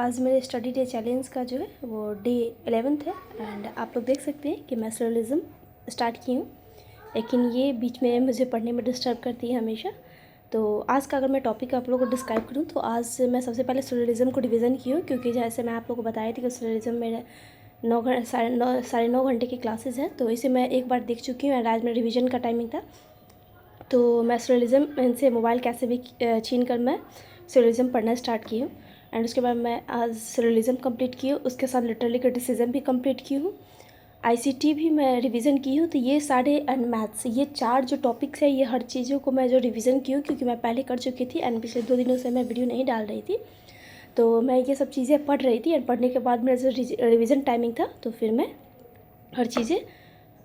आज मेरे study day challenge का जो है वो डे 11th है एंड आप लोग देख सकते हैं कि मैं सरोलिज़म स्टार्ट की हूँ, लेकिन ये बीच में मुझे पढ़ने में डिस्टर्ब करती है हमेशा। तो आज का अगर मैं टॉपिक आप लोगों को डिस्क्राइब करूँ तो आज मैं सबसे पहले सरोलिज़म को डिवीज़न की हूँ, क्योंकि जैसे मैं आप लोगों को बताई थी कि सरोलिज़म मेरे 9 घंटे की क्लासेस हैं, तो इसे मैं एक बार देख चुकी हूँ एंड आज मेरा रिविज़न का टाइमिंग था। तो मैं सरोलिज़म से मोबाइल कैसे भी छीन कर मैं सरोलिज़म पढ़ना स्टार्ट की हूँ एंड उसके बाद मैं आज सरोलिज़म कंप्लीट की हूँ, उसके साथ लिटरेरी क्रिटिसिज्म भी कंप्लीट की हूँ, आईसीटी भी मैं रिवीजन की हूँ। तो ये सारे एंड मैथ्स, ये 4 जो टॉपिक्स है, ये हर चीज़ों को मैं जो रिवीजन की हूँ, क्योंकि मैं पहले कर चुकी थी एंड पिछले 2 दिनों से मैं वीडियो नहीं डाल रही थी। तो मैं ये सब चीज़ें पढ़ रही थी एंड पढ़ने के बाद मेरा जो रिवीजन टाइमिंग था, तो फिर मैं हर चीज़ें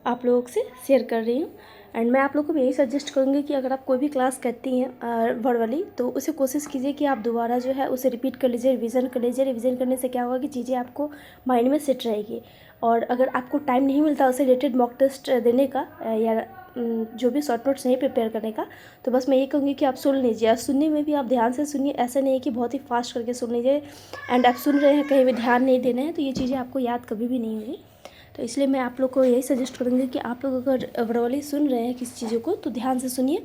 आप लोगों से शेयर कर रही हूँ। एंड मैं आप लोगों को भी यही सजेस्ट करूँगी कि अगर आप कोई भी क्लास करती हैं वर्बली, तो उसे कोशिश कीजिए कि आप दोबारा जो है उसे रिपीट कर लीजिए, रिवीजन कर लीजिए। रिवीजन करने से क्या होगा कि चीज़ें आपको माइंड में सेट रहेगी। और अगर आपको टाइम नहीं मिलता उसे रिलेटेड मॉक टेस्ट देने का या जो भी शॉर्ट नोट्स नहीं प्रिपेयर करने का, तो बस मैं ये कहूँगी कि आप सुन लीजिए। और सुनने में भी आप ध्यान से सुनिए, ऐसा नहीं है कि बहुत ही फास्ट करके सुन लीजिए एंड आप सुन रहे हैं कहीं भी ध्यान नहीं देना है, तो ये चीज़ें आपको याद कभी भी नहीं होगी। तो इसलिए मैं आप लोग को यही सजेस्ट करूँगी कि आप लोग अगर वर्बली सुन रहे हैं किसी चीज़ों को, तो ध्यान से सुनिए,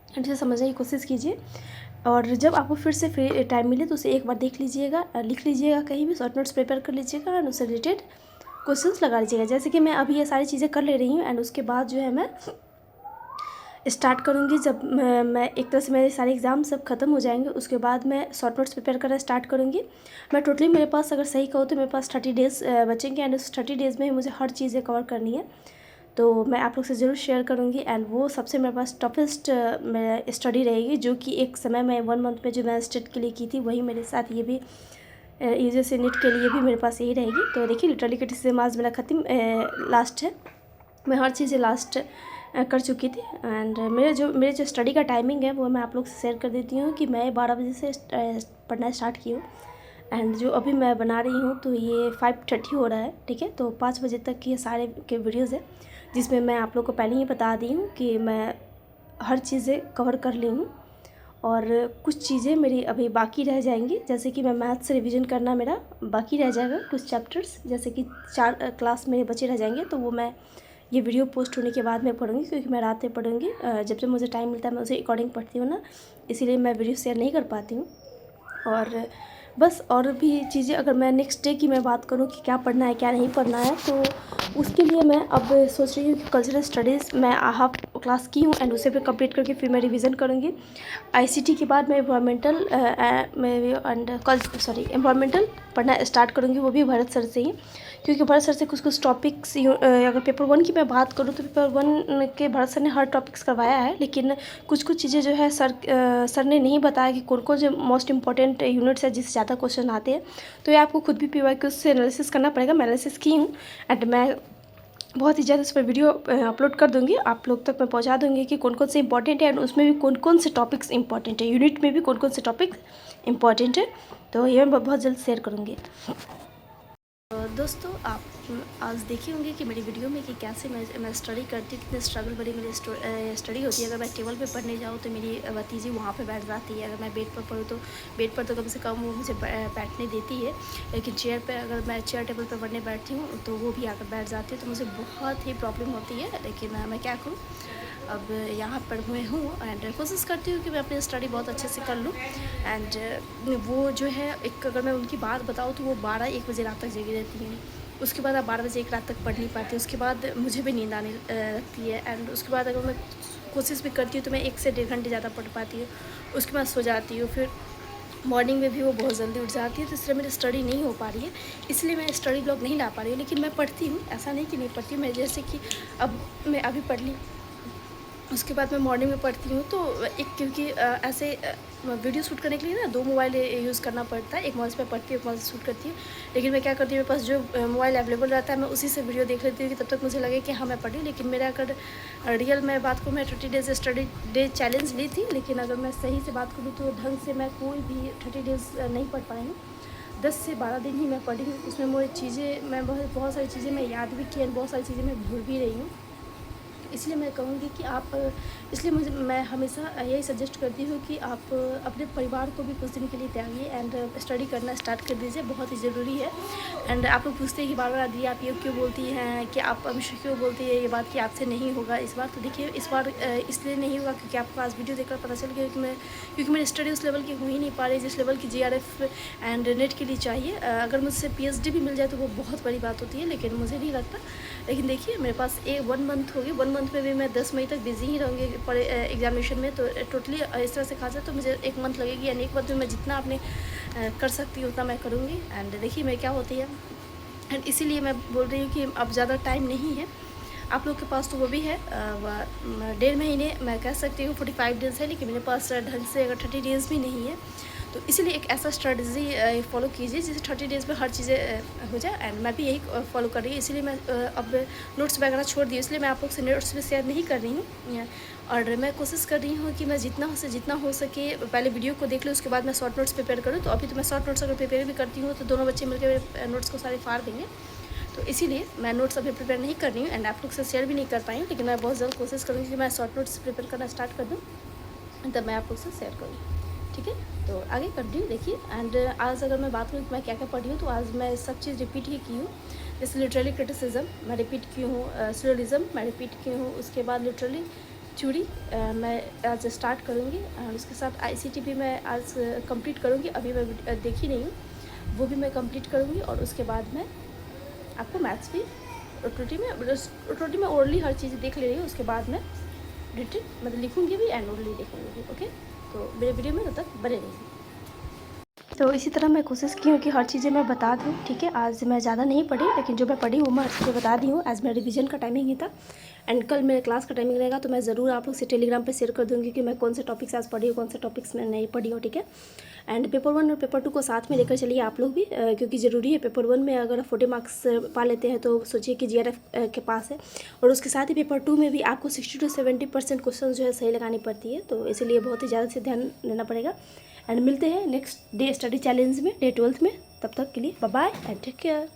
अच्छे से समझने की कोशिश कीजिए। और जब आपको फिर से फ्री टाइम मिले तो उसे एक बार देख लीजिएगा, लिख लीजिएगा, कहीं भी शॉर्ट नोट्स प्रिपेयर कर लीजिएगा एंड उससे रिलेटेड क्वेश्चंस लगा लीजिएगा। जैसे कि मैं अभी ये सारी चीज़ें कर ले रही हूँ एंड उसके बाद जो है मैं स्टार्ट करूँगी। जब मैं एक तरह से मेरे सारे एग्ज़ाम सब ख़त्म हो जाएंगे, उसके बाद मैं शॉर्ट नोट्स प्रिपेयर करना स्टार्ट करूँगी। मैं टोटली, मेरे पास अगर सही कहो तो मेरे पास 30 डेज़ बचेंगे एंड उस 30 डेज़ में मुझे हर चीज़ें कवर करनी है। तो मैं आप लोग से ज़रूर शेयर करूँगी एंड वो सबसे मेरे पास टफेस्ट स्टडी रहेगी, जो कि एक समय में 1 मंथ में जो मैं स्टेट के लिए की थी, वही मेरे साथ ये भी यूजीसी नीट के लिए भी मेरे पास यही रहेगी। तो देखिए, लिटरली क्रिटिसिज्म आज मेरा ख़त्म लास्ट है, मैं हर चीज़ें लास्ट कर चुकी थी। एंड मेरे जो स्टडी का टाइमिंग है वो मैं आप लोग से शेयर कर देती हूँ कि मैं 12 बजे से पढ़ना स्टार्ट की हूँ एंड जो अभी मैं बना रही हूँ तो ये 5:30 हो रहा है, ठीक है। तो 5 बजे तक ये सारे के वीडियोज़ है, जिसमें मैं आप लोग को पहले ही बता दी हूँ कि मैं हर चीज़ें कवर कर ली हूँ और कुछ चीज़ें मेरी अभी बाकी रह जाएंगी। जैसे कि मैं मैथ्स रिवीजन करना मेरा बाकी रह जाएगा, कुछ चैप्टर्स जैसे कि 4 क्लास मेरे बचे रह जाएंगे, तो वो मैं ये वीडियो पोस्ट होने के बाद मैं पढ़ूंगी, क्योंकि मैं रात में पढ़ूंगी। जब से मुझे टाइम मिलता है मैं उसे अकॉर्डिंग पढ़ती हूँ ना, इसीलिए मैं वीडियो शेयर नहीं कर पाती हूँ। और बस और भी चीज़ें, अगर मैं नेक्स्ट डे की मैं बात करूँ कि क्या पढ़ना है क्या नहीं पढ़ना है, तो उसके लिए मैं अब सोच रही हूँ कि कल्चरल स्टडीज़ मैं हाफ क्लास की हूँ एंड उसे फिर कंप्लीट करके फिर मैं रिवीजन करूँगी। आईसीटी के बाद मैं एनवायरमेंटल एनवायरमेंटल पढ़ना स्टार्ट करूँगी, वो भी भरत सर से ही, क्योंकि भरत सर से कुछ टॉपिक्स, अगर पेपर 1 की मैं बात करूँ तो पेपर 1 के भरत सर ने हर टॉपिक्स करवाया है, लेकिन कुछ चीज़ें जो है सर ने नहीं बताया कि कौन कौन से मोस्ट इंपॉर्टेंट यूनिट्स है जिससे ज़्यादा क्वेश्चन आते हैं। तो ये आपको खुद भी PYQ से एनालिसिस करना पड़ेगा। मैं एनालिसिस की हूँ एंड मैं बहुत ही ज़्यादा इस पर वीडियो अपलोड कर दूँगी, आप लोग तक मैं पहुँचा दूँगी कि कौन कौन से इंपॉर्टेंट है एंड उसमें भी कौन कौन से टॉपिक्स इंपॉर्टेंट है, यूनिट में भी कौन कौन से टॉपिक्स इंपॉर्टेंट है। तो ये मैं बहुत जल्द शेयर करूँगी। दोस्तों, आप आज देखे होंगे कि मेरी वीडियो में कि कैसे मैं स्टडी करती हूँ, कितने स्ट्रगल भरी मेरी स्टडी होती है। अगर मैं टेबल पे पढ़ने जाऊँ तो मेरी भतीजी वहाँ पे बैठ जाती है, अगर मैं बेड पर पढ़ूँ तो बेड पर तो कम से कम वो मुझे बैठने देती है, लेकिन चेयर पे, अगर मैं चेयर टेबल पर पढ़ने बैठती हूँ तो वो भी आकर बैठ जाती है, तो मुझे बहुत ही प्रॉब्लम होती है। लेकिन मैं क्या करूँ, अब यहाँ पर मैं हूँ एंड कोशिश करती हूँ कि मैं अपनी स्टडी बहुत अच्छे से कर लूँ। एंड वो जो है, एक अगर मैं उनकी बात बताऊँ तो वो 12-1 बजे रात तक जगी रहती हैं। उसके बाद आप 12 बजे 1 रात तक पढ़ नहीं पाती, उसके बाद मुझे भी नींद आने लगती है एंड उसके बाद अगर मैं कोशिश भी करती हूँ तो मैं 1 से 1.5 घंटे ज़्यादा पढ़ पाती हूँ, उसके बाद सो जाती हूँ, फिर मॉर्निंग में भी वो बहुत जल्दी उठ जाती है, तो इसलिए मेरी स्टडी नहीं हो पा रही है, इसलिए मैं स्टडी ब्लॉग नहीं ला पा रही हूँ। लेकिन मैं पढ़ती हूँ, ऐसा नहीं कि नहीं पढ़ती हूँ। मैं जैसे कि अब मैं अभी पढ़ ली, उसके बाद मैं मॉर्निंग में पढ़ती हूँ, तो एक, क्योंकि ऐसे वीडियो शूट करने के लिए ना 2 मोबाइल यूज़ करना पड़ता है, एक मोबाइल पे पढ़ती हूँ, एक मोबाइल से शूट करती हूँ। लेकिन मैं क्या करती हूँ, मेरे पास जो मोबाइल अवेलेबल रहता है मैं उसी से वीडियो देख लेती हूँ कि तब तक मुझे लगे कि हाँ मैं पढ़ी। लेकिन मेरा अगर रियल मैं बात करूँ, मैं 30 डेज़ स्टडी डे चैलेंज ली थी, लेकिन अगर मैं सही से बात करूँ तो ढंग से मैं कोई भी 30 डेज़ नहीं पढ़ पाई हूँ। 10 से 12 दिन ही मैं पढ़ी हूँ। उसमें मुझे चीज़ें, मैं बहुत सारी चीज़ें मैं याद भी की और बहुत सारी चीज़ें मैं भूल भी रही हूँ। इसलिए मैं कहूँगी कि आप, इसलिए मैं हमेशा यही सजेस्ट करती हूँ कि आप अपने परिवार को भी कुछ दिन के लिए त्यागिए एंड स्टडी करना स्टार्ट कर दीजिए, बहुत ही ज़रूरी है। एंड आप लोग पूछते हैं कि बार बार दी आप ये क्यों बोलती हैं, कि आप हमेशा क्यों बोलती है ये बात कि आपसे नहीं होगा इस बार। तो देखिए इस बार इसलिए नहीं होगा क्योंकि आपको आज वीडियो देखकर पता चल गया क्योंकि मेरी स्टडी उस लेवल की हो ही नहीं पा रही जिस लेवल की GRF एंड नेट के लिए चाहिए। अगर मुझसे PhD भी मिल जाए तो वो बहुत बड़ी बात होती है, लेकिन मुझे नहीं लगता। लेकिन देखिए मेरे पास 1 मंथ हो गई, 1 मंथ में भी मैं 10 मई तक बिजी ही रहूँगी पर एग्जामिनेशन में। तो टोटली इस तरह से कहा जाए तो मुझे 1 मंथ लगेगी, यानी 1 मंथ में मैं जितना अपने कर सकती हूँ उतना मैं करूँगी। एंड देखिए मैं क्या होती है, एंड इसीलिए मैं बोल रही हूँ कि अब ज़्यादा टाइम नहीं है आप लोग के पास। तो वो भी है 1.5 महीने, मैं कह सकती हूँ 45 डेज़ है, लेकिन मेरे पास ढंग से अगर 30 डेज़ भी नहीं है। तो इसलिए एक ऐसा स्ट्रेटजी फॉलो कीजिए जिससे 30 डेज़ में हर चीज़ें हो जाए। एंड मैं भी यही फॉलो कर रही हूँ, इसीलिए मैं अब नोट्स वगैरह छोड़ दी, इसलिए मैं आप लोग से नोट्स भी शेयर नहीं कर रही हूँ। और मैं कोशिश कर रही हूँ कि मैं जितना हो सके पहले वीडियो को देख लूँ, उसके बाद मैं शॉर्ट नोट्स प्रिपेयर करूँ। तो अभी तो मैं शॉर्ट नोट्स अगर प्रिपेयर भी करती हूँ तो दोनों बच्चे मिलकर नोट्स को सारे फाड़ देंगे। तो इसीलिए मैं नोट्स अभी प्रिपेयर नहीं कर रही हूँ एंड आप लोग से शेयर भी नहीं कर पाई हूँ, लेकिन मैं बहुत जल्द कोशिश करूँगी कि मैं शॉर्ट नोट्स प्रिपेयर करना स्टार्ट कर दूँ, तब मैं आप लोग से शेयर करूँ। ठीक है, तो आगे कंटिन्यू देखिए। एंड आज अगर मैं बात करूँ कि मैं क्या क्या पढ़ी हूँ, तो आज मैं सब चीज़ रिपीट ही की हूँ। जैसे लिटरली क्रिटिसिज्म मैं रिपीट की हूँ, सिलोजिज्म मैं रिपीट की हूँ, उसके बाद लिटरली थ्योरी मैं आज स्टार्ट करूँगी। और उसके साथ ICT भी मैं आज कंप्लीट करूँगी, अभी मैं देखी नहीं हूँ, वो भी मैं कंप्लीट करूँगी। और उसके बाद मैं आपको मैथ्स भी रोटी में ओरली हर चीज़ देख ले रही हूँ, उसके बाद मैं रिटन मतलब लिखूँगी भी एंड ओरली देखूँगी भी। ओके, तो मेरे वीडियो में तब तक बने रहिए। तो इसी तरह मैं कोशिश की हूँ कि हर चीज़ें मैं बता दूँ। ठीक है, आज मैं ज़्यादा नहीं पढ़ी, लेकिन जो मैं पढ़ी वो मैं आपको बता दी हूँ। आज मेरा रिवीजन का टाइमिंग ही था एंड कल मेरे क्लास का टाइमिंग रहेगा, तो मैं ज़रूर आप लोग से टेलीग्राम पे शेयर कर दूँगी कि मैं कौन से टॉपिक्स आज पढ़ी हूँ, कौन से टॉपिक्स मैं नहीं पढ़ी हूँ। ठीक है, एंड पेपर 1 और पेपर 2 को साथ में लेकर चलिए आप लोग भी, क्योंकि ज़रूरी है। पेपर 1 में अगर 40 मार्क्स पा लेते हैं तो सोचिए कि GRF के पास है, और उसके साथ ही पेपर 2 में भी आपको 60 से 70% क्वेश्चन जो है सही लगानी पड़ती है, तो इसीलिए बहुत ही ज़्यादा से ध्यान देना पड़ेगा। एंड मिलते हैं नेक्स्ट डे स्टडी चैलेंज में, डे 12th में। तब तक के लिए bye bye and take care.